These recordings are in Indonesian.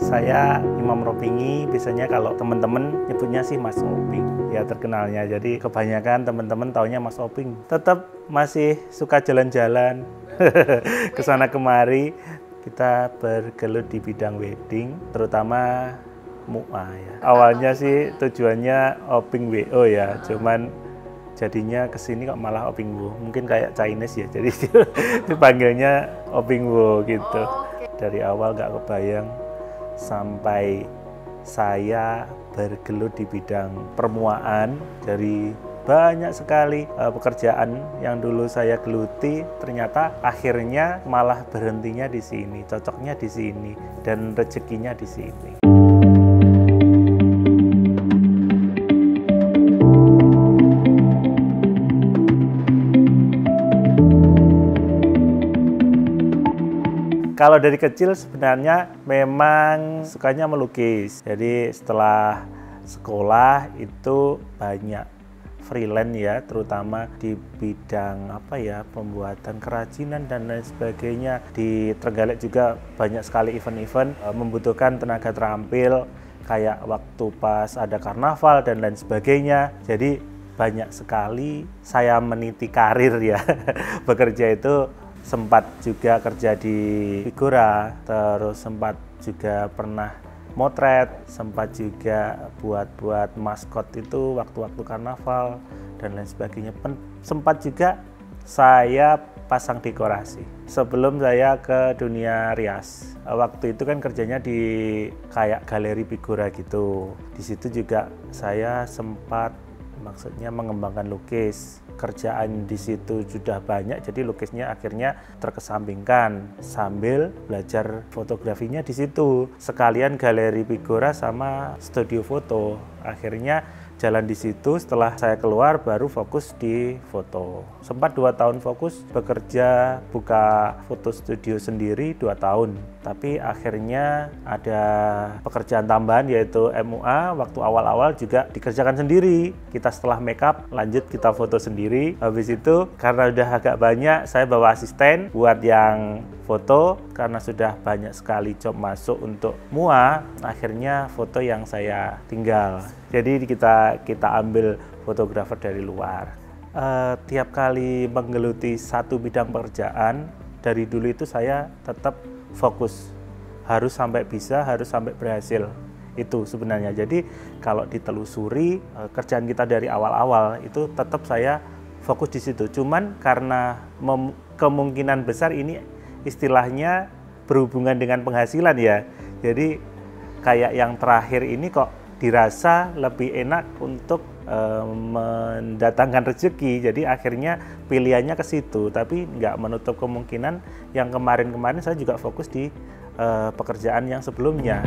Saya Imam Ropingi, biasanya kalau teman-teman nyebutnya sih Mas Oping, ya terkenalnya. Jadi kebanyakan teman-teman taunya Mas Oping. Tetap masih suka jalan-jalan ke sana kemari. Kita bergelut di bidang wedding, terutama MUA ya. Awalnya sih tujuannya Oping WO ya, cuman jadinya kesini kok malah Oping Wo. Mungkin kayak Chinese ya, jadi dipanggilnya Oping Wo gitu. Dari awal gak kebayang sampai saya bergelut di bidang permuaan. Dari banyak sekali pekerjaan yang dulu saya geluti, ternyata akhirnya malah berhentinya di sini, cocoknya di sini, dan rezekinya di sini. Kalau dari kecil sebenarnya memang sukanya melukis. Jadi setelah sekolah itu banyak freelance ya, terutama di bidang pembuatan kerajinan dan lain sebagainya. Di Trenggalek juga banyak sekali event-event membutuhkan tenaga terampil, kayak waktu pas ada karnaval dan lain sebagainya. Jadi banyak sekali saya meniti karir ya. Bekerja itu sempat juga kerja di figura, terus sempat juga pernah motret, sempat juga buat maskot itu waktu-waktu karnaval dan lain sebagainya. Sempat juga saya pasang dekorasi sebelum saya ke dunia rias. Waktu itu kan kerjanya di kayak galeri figura gitu. Di situ juga saya sempat mengembangkan lukis. Kerjaan di situ sudah banyak, jadi lukisnya akhirnya terkesampingkan sambil belajar fotografinya di situ. Sekalian galeri figura sama studio foto. Akhirnya jalan di situ. Setelah saya keluar baru fokus di foto. Sempat 2 tahun fokus bekerja, buka foto studio sendiri 2 tahun. Tapi akhirnya ada pekerjaan tambahan yaitu MUA. Waktu awal-awal juga dikerjakan sendiri. Kita setelah makeup lanjut kita foto sendiri. Habis itu karena udah agak banyak, saya bawa asisten buat yang foto. Karena sudah banyak sekali job masuk untuk MUA, akhirnya foto yang saya tinggal. Jadi kita ambil fotografer dari luar. Tiap kali menggeluti satu bidang pekerjaan, dari dulu itu saya tetap fokus. Harus sampai bisa, harus sampai berhasil. Itu sebenarnya. Jadi kalau ditelusuri kerjaan kita dari awal-awal itu tetap saya fokus di situ. Cuman karena kemungkinan besar ini istilahnya berhubungan dengan penghasilan ya. Jadi kayak yang terakhir ini kok dirasa lebih enak untuk mendatangkan rezeki. Jadi akhirnya pilihannya ke situ. Tapi nggak menutup kemungkinan yang kemarin-kemarin saya juga fokus di pekerjaan yang sebelumnya.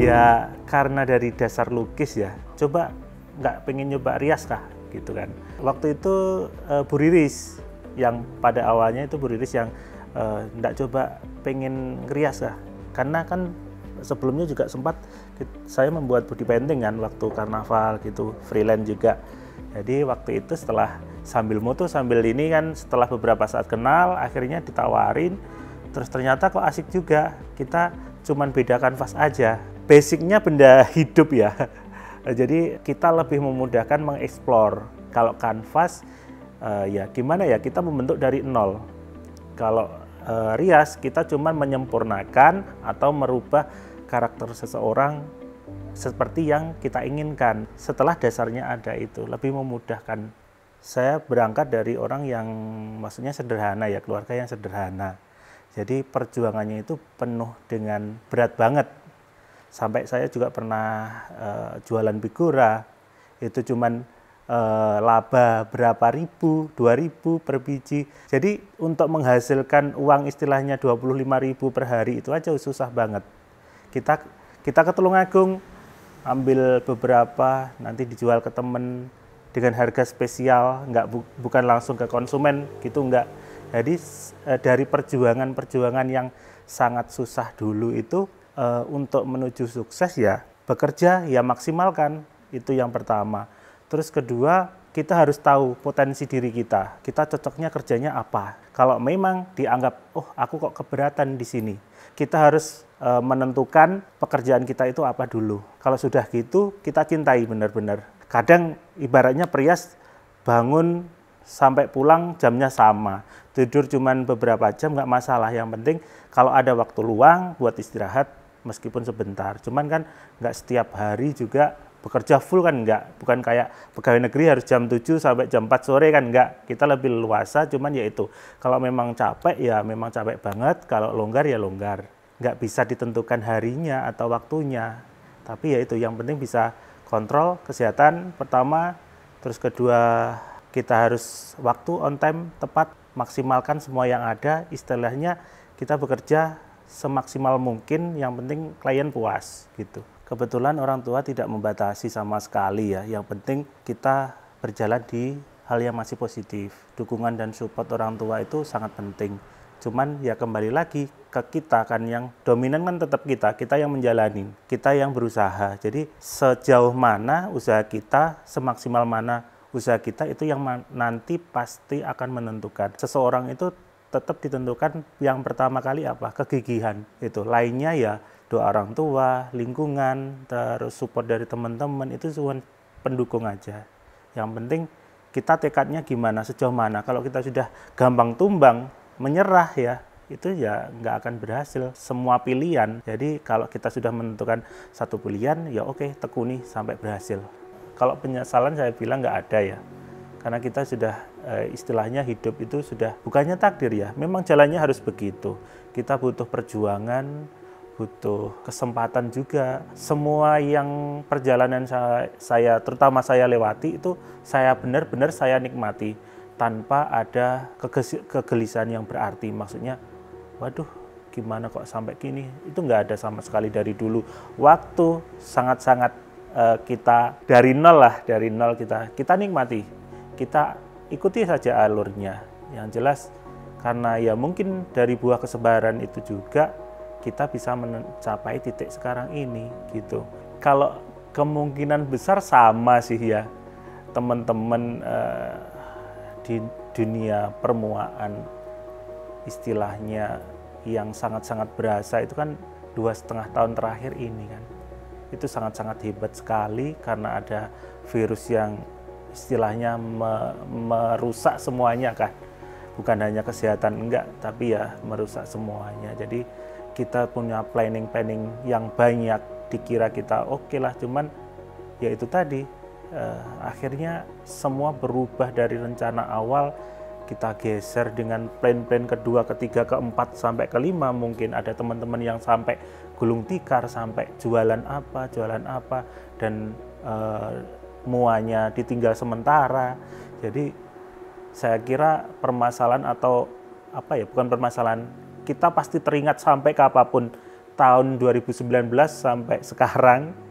Ya karena dari dasar lukis ya, coba nggak pengen nyoba rias kah gitu kan. Waktu itu Bu Riris, yang pada awalnya itu Bu Riris yang nggak coba pengen ngerias kah. Karena kan sebelumnya juga sempat saya membuat body painting kan waktu karnaval gitu, freelance juga. Jadi waktu itu setelah sambil moto sambil ini kan, setelah beberapa saat kenal akhirnya ditawarin, terus ternyata kok asik juga. Kita cuman beda kanvas aja. Basicnya benda hidup ya, jadi kita lebih memudahkan mengeksplor. Kalau kanvas ya gimana ya, kita membentuk dari nol. Kalau rias kita cuma menyempurnakan atau merubah karakter seseorang seperti yang kita inginkan. Setelah dasarnya ada itu, lebih memudahkan. Saya berangkat dari orang yang maksudnya sederhana ya, keluarga yang sederhana. Jadi perjuangannya itu penuh dengan berat banget. Sampai saya juga pernah jualan figura, itu cuman laba berapa ribu, 2.000 per biji. Jadi untuk menghasilkan uang istilahnya 25.000 per hari itu aja susah banget. Kita ke Tulungagung, ambil beberapa, nanti dijual ke temen, dengan harga spesial, bukan langsung ke konsumen gitu, enggak. Jadi dari perjuangan yang sangat susah dulu itu untuk menuju sukses ya bekerja ya maksimalkan, itu yang pertama. Terus kedua, kita harus tahu potensi diri kita cocoknya kerjanya apa. Kalau memang dianggap, oh aku kok keberatan di sini, kita harus menentukan pekerjaan kita itu apa dulu. Kalau sudah gitu, kita cintai benar-benar. Kadang ibaratnya perias bangun sampai pulang jamnya sama, tidur cuman beberapa jam nggak masalah. Yang penting kalau ada waktu luang buat istirahat meskipun sebentar. Cuman kan nggak setiap hari juga bekerja full kan, nggak. Bukan kayak pegawai negeri harus jam 7 sampai jam 4 sore kan, nggak. Kita lebih leluasa, cuman ya itu. Kalau memang capek ya memang capek banget, kalau longgar ya longgar. Nggak bisa ditentukan harinya atau waktunya. Tapi ya itu, yang penting bisa kontrol kesehatan pertama, terus kedua kita harus waktu on time tepat, maksimalkan semua yang ada, istilahnya kita bekerja semaksimal mungkin, yang penting klien puas gitu. Kebetulan orang tua tidak membatasi sama sekali ya, yang penting kita berjalan di hal yang masih positif. Dukungan dan support orang tua itu sangat penting. Cuman ya kembali lagi ke kita kan, yang dominan kan tetap kita yang menjalani, kita yang berusaha. Jadi sejauh mana usaha kita, semaksimal mana usaha kita, itu yang nanti pasti akan menentukan. Seseorang itu tetap ditentukan yang pertama kali apa? Kegigihan. Itu lainnya ya doa orang tua, lingkungan, terus support dari teman-teman, itu cuma pendukung aja. Yang penting kita tekadnya gimana, sejauh mana. Kalau kita sudah gampang tumbang, menyerah ya, itu ya nggak akan berhasil semua pilihan. Jadi kalau kita sudah menentukan satu pilihan, ya oke, tekuni sampai berhasil. Kalau penyesalan saya bilang nggak ada ya, karena kita sudah istilahnya hidup itu sudah bukannya takdir ya, memang jalannya harus begitu. Kita butuh perjuangan, butuh kesempatan juga. Semua yang perjalanan saya terutama saya lewati itu saya benar-benar saya nikmati tanpa ada kegelisahan yang berarti. Maksudnya, waduh gimana kok sampai gini, itu nggak ada sama sekali dari dulu. Waktu sangat-sangat kita dari nol kita nikmati, kita ikuti saja alurnya. Yang jelas karena ya mungkin dari buah kesabaran itu juga kita bisa mencapai titik sekarang ini gitu. Kalau kemungkinan besar sama sih ya teman-teman di dunia permuaan, istilahnya yang sangat-sangat berasa itu kan 2,5 tahun terakhir ini kan, itu sangat-sangat hebat sekali karena ada virus yang istilahnya merusak semuanya kan, bukan hanya kesehatan enggak, tapi ya merusak semuanya. Jadi kita punya planning yang banyak, dikira kita oke lah, cuman ya itu tadi akhirnya semua berubah dari rencana awal, kita geser dengan plan kedua, ketiga, keempat, sampai kelima. Mungkin ada teman-teman yang sampai gulung tikar, sampai jualan apa, dan muanya ditinggal sementara. Jadi saya kira permasalahan atau apa ya, bukan permasalahan, kita pasti teringat sampai kapanpun, tahun 2019 sampai sekarang.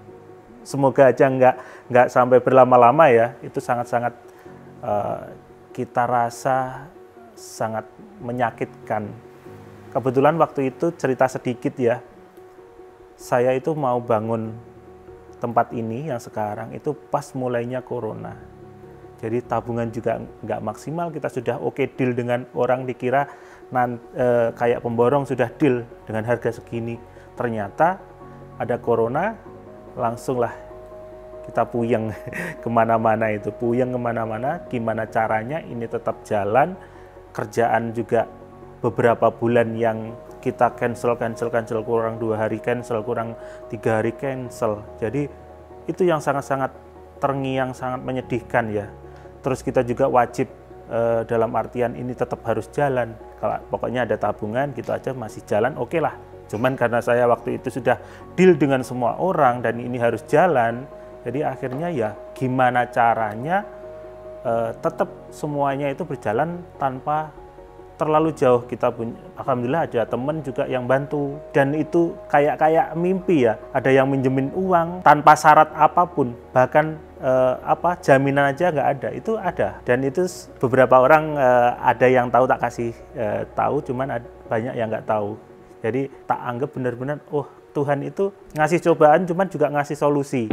Semoga aja nggak sampai berlama-lama ya, itu sangat-sangat kita rasa sangat menyakitkan. Kebetulan waktu itu cerita sedikit ya, saya itu mau bangun tempat ini yang sekarang itu pas mulainya corona. Jadi tabungan juga nggak maksimal, kita sudah oke deal dengan orang, dikira kayak pemborong sudah deal dengan harga segini. Ternyata ada corona, langsunglah kita puyeng kemana-mana itu, gimana caranya ini tetap jalan. Kerjaan juga beberapa bulan yang kita cancel, kurang 2 hari cancel, kurang 3 hari cancel. Jadi itu yang sangat-sangat terngiang, sangat menyedihkan ya. Terus kita juga wajib dalam artian ini tetap harus jalan. Kalau pokoknya ada tabungan gitu aja masih jalan, oke lah. Cuman karena saya waktu itu sudah deal dengan semua orang dan ini harus jalan, jadi akhirnya ya gimana caranya tetap semuanya itu berjalan tanpa terlalu jauh. Kita punya, alhamdulillah ada temen juga yang bantu, dan itu kayak mimpi ya. Ada yang minjemin uang tanpa syarat apapun, bahkan jaminan aja nggak ada, itu ada. Dan itu beberapa orang ada yang tahu, tak kasih tahu, cuman banyak yang nggak tahu. Jadi tak anggap benar-benar, oh Tuhan itu ngasih cobaan, cuman juga ngasih solusi.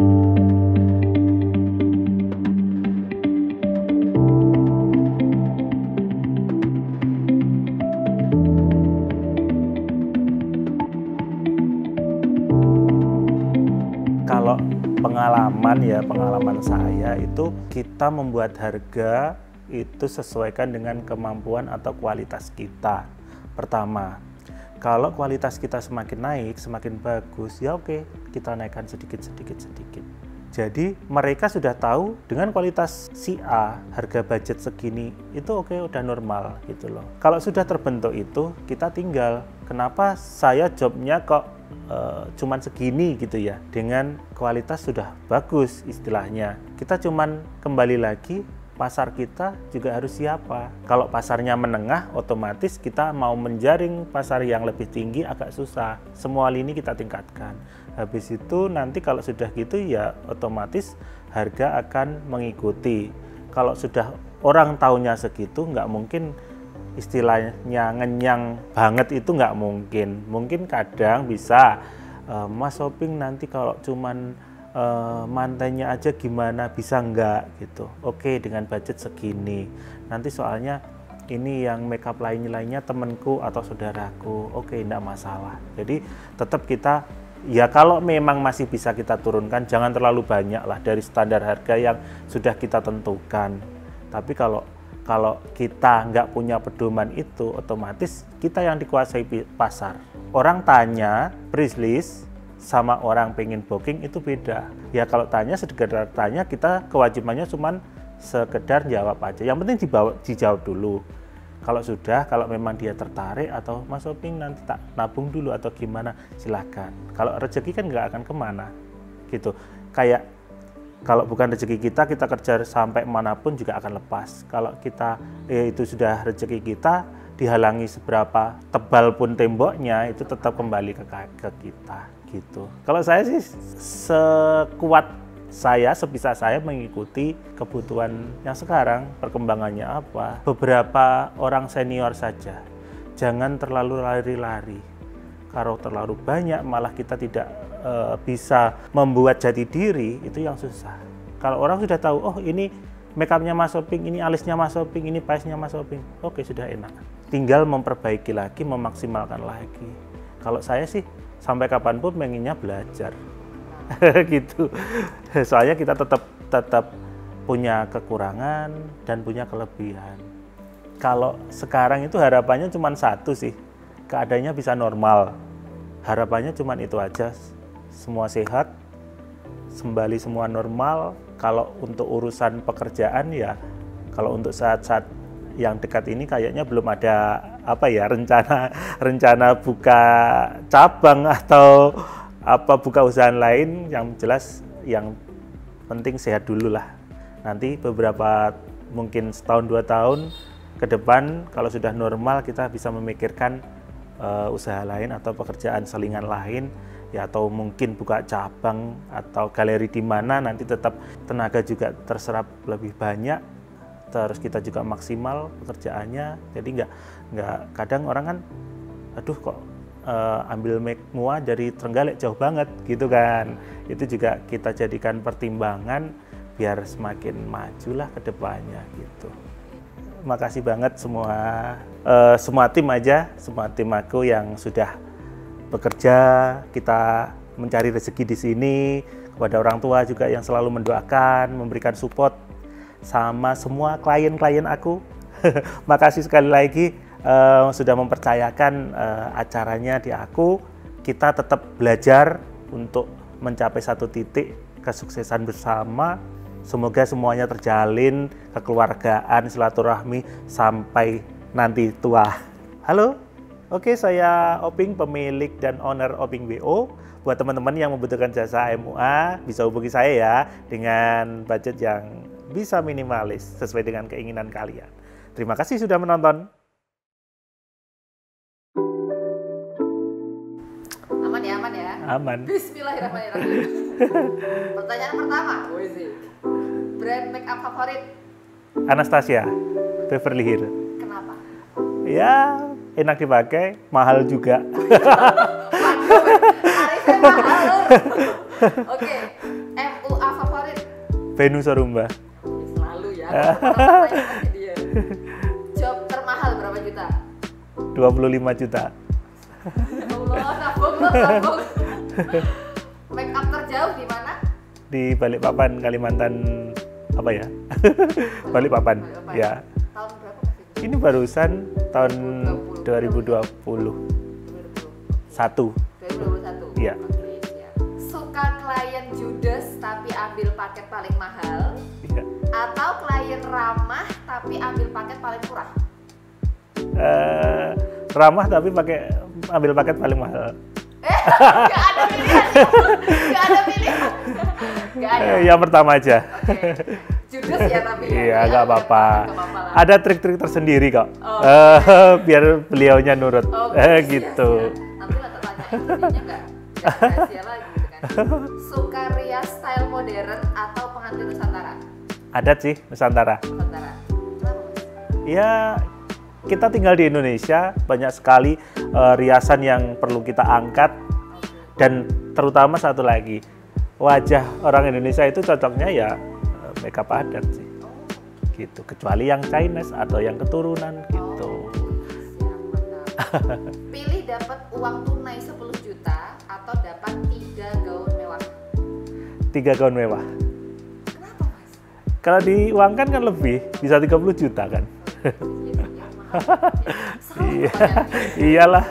Kalau pengalaman saya itu, kita membuat harga itu sesuaikan dengan kemampuan atau kualitas kita. Pertama, kalau kualitas kita semakin naik, semakin bagus, ya oke, kita naikkan sedikit. Jadi mereka sudah tahu dengan kualitas si A, harga budget segini, itu oke, udah normal gitu loh. Kalau sudah terbentuk itu, kita tinggal, kenapa saya jobnya kok cuman segini gitu ya, dengan kualitas sudah bagus istilahnya. Kita cuman kembali lagi, pasar kita juga harus siapa. Kalau pasarnya menengah, otomatis kita mau menjaring pasar yang lebih tinggi agak susah. Semua lini kita tingkatkan. Habis itu nanti kalau sudah gitu ya otomatis harga akan mengikuti. Kalau sudah orang tahunya segitu, nggak mungkin istilahnya ngenyang banget, itu nggak mungkin. Mungkin kadang bisa, Mas shopping nanti kalau cuman mantainya aja gimana, bisa nggak gitu. Oke, dengan budget segini. Nanti soalnya ini yang makeup lainnya temenku atau saudaraku, oke, nggak masalah. Jadi tetap kita, ya kalau memang masih bisa kita turunkan, jangan terlalu banyak lah dari standar harga yang sudah kita tentukan. Tapi kalau kita nggak punya pedoman itu, otomatis kita yang dikuasai pasar. Orang tanya price list sama orang pengen booking itu beda. Ya kalau tanya, sekedar tanya, kita kewajibannya cuman sekedar jawab aja. Yang penting dijawab dulu. Kalau memang dia tertarik atau Mas shopping nanti tak nabung dulu atau gimana, silahkan. Kalau rezeki kan nggak akan kemana gitu. Kayak kalau bukan rezeki kita kerja sampai manapun juga akan lepas. Kalau kita itu sudah rezeki kita, dihalangi seberapa tebal pun temboknya, itu tetap kembali ke kita gitu. Kalau saya sih sekuat saya, sebisa saya mengikuti kebutuhan yang sekarang, perkembangannya apa. Beberapa orang senior saja, jangan terlalu lari-lari. Kalau terlalu banyak malah kita tidak bisa membuat jati diri, itu yang susah. Kalau orang sudah tahu, oh ini makeupnya Mas shopping, ini alisnya Mas shopping, ini paesnya Mas shopping, oke, sudah enak. Tinggal memperbaiki lagi, memaksimalkan lagi. Kalau saya sih sampai kapanpun pengennya belajar gitu. Soalnya kita tetap punya kekurangan dan punya kelebihan. Kalau sekarang itu harapannya cuma satu sih, keadaannya bisa normal. Harapannya cuma itu aja, semua sehat, kembali semua normal. Kalau untuk urusan pekerjaan ya, kalau untuk saat-saat yang dekat ini kayaknya belum ada rencana buka cabang atau buka usaha lain. Yang jelas yang penting sehat dulu lah. Nanti beberapa, mungkin setahun 2 tahun ke depan kalau sudah normal, kita bisa memikirkan usaha lain atau pekerjaan salingan lain ya, atau mungkin buka cabang atau galeri di mana, nanti tetap tenaga juga terserap lebih banyak, terus kita juga maksimal pekerjaannya. Jadi nggak kadang orang kan, aduh kok ambil make mua dari Trenggalek jauh banget gitu kan. Itu juga kita jadikan pertimbangan biar semakin majulah ke depannya gitu. Makasih banget semua tim aku yang sudah bekerja, kita mencari rezeki di sini, kepada orang tua juga yang selalu mendoakan, memberikan support, sama semua klien-klien aku. Makasih sekali lagi sudah mempercayakan acaranya di aku. Kita tetap belajar untuk mencapai satu titik kesuksesan bersama. Semoga semuanya terjalin, kekeluargaan, silaturahmi sampai nanti tua. Halo, oke, saya Oping, pemilik dan owner Oping BO. Buat teman-teman yang membutuhkan jasa MUA, bisa hubungi saya ya, dengan budget yang bisa minimalis sesuai dengan keinginan kalian. Terima kasih sudah menonton. Aman. Bismillahirrahmanirrahim. Pertanyaan pertama, brand make up favorit? Anastasia, Beverly Hills. Kenapa? Ya, enak dipakai, mahal juga. Tarifnya mahal. Oke, MUA favorit? Venus Sorumba. Selalu ya. Orang-orang pakai dia. Job termahal berapa juta? 25 juta. Allah, nabung. Make up terjauh di mana? Di Balikpapan, Kalimantan apa ya? Balikpapan. Ya. Tahun berapa Mas itu? Ini barusan tahun 2021. 2021. Iya. Oke, siap. Suka klien judes tapi ambil paket paling mahal, Iya. atau klien ramah tapi ambil paket paling murah? Ramah tapi ambil paket paling mahal. Gak ada pilihan. Gak ada pilihan. Gak ada. Yang pertama aja. Oke. Judes ya tapi. Iya, nggak apa-apa. lah. Ada trik-trik tersendiri kok. Biar beliaunya nurut. Oh, gitu. siap. Nanti lah tak tanya intinya nggak rahasia lagi gitu kan. Suka rias style modern atau pengantin Nusantara? Adat sih Nusantara. Nusantara. Kenapa Mas? Ya, kita tinggal di Indonesia, banyak sekali riasan yang perlu kita angkat. Dan terutama satu lagi, wajah orang Indonesia itu cocoknya ya makeup adat sih. Gitu, kecuali yang Chinese atau yang keturunan gitu. Siap, mantap. Pilih dapat uang tunai 10 juta atau dapat 3 gaun mewah. 3 gaun mewah. Kenapa Mas? Kalau diuangkan kan lebih, bisa 30 juta kan. Iya, iyalah.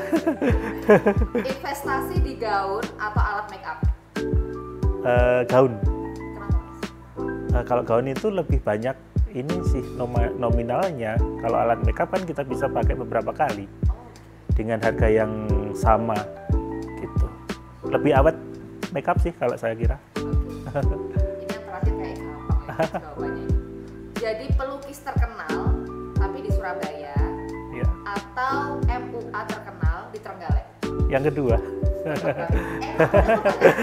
Investasi di gaun atau alat make up? Gaun. Kenapa Mas? Kalau gaun itu lebih banyak ini sih nominalnya. Kalau alat makeup kan kita bisa pakai beberapa kali dengan harga yang sama gitu. Lebih awet makeup sih kalau saya kira. Ini yang terakhir kayak gampang ya jawabannya. Jadi pelukis terkenal tapi di Surabaya, Ya. atau MUA terkenal di Trenggalek? Yang kedua.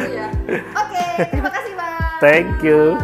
Ya. Oke, terima kasih Mas. Thank you.